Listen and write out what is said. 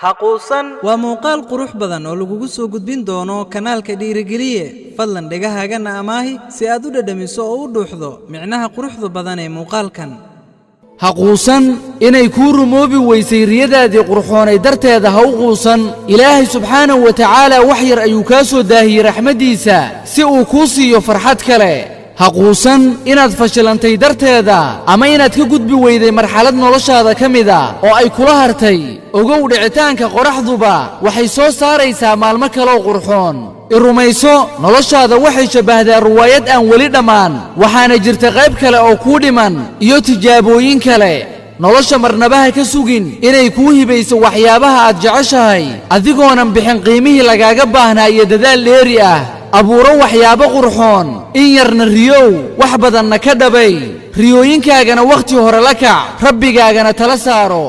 haquusan waa muuqaal qurux badan oo lagugu soo gudbin doono kanaalka dhiirigeliye fadlan dhagahaagana amaahi si aad u dhadhamiso oo u dhuuxdo micnaha quruxda badan ee muuqaalkan haquusan inay kuu rumoobi weysay riyadaadii qurxoonay darteeda ha u quusan ilaahay subxaanahu wa tacaala wax yar ayuu kaa soo daahiyey raxmaddiisa si uu kuu siiyo farxad kale haquusan inaad fashilantay darteeda ama inaad ka gudbi weyday marxalad noloshaada ka mida oo ay kula hartay ogow dhicitaanka qoraxduba waxay soo saaraysaa maalmo kaloo qurxoon i rumayso noloshaada waxay shabbahdaa riwaayad aan weli dhammaan waxaana jirta qayb kale oo kuu dhiman iyo tijaabooyin kale nolosha marnabaha ka sugin inay kuu hibayso waxyaabaha aad jeceshahay adigoonan bixin qiimihii lagaaga baahnaa iyo dadaal dheeri ah abuuro waxyaabo qurxoon in yarna riyow wax badanna ka dhabay riyooyinkaagana wakhti hore la kac rabbigaagana tala saaro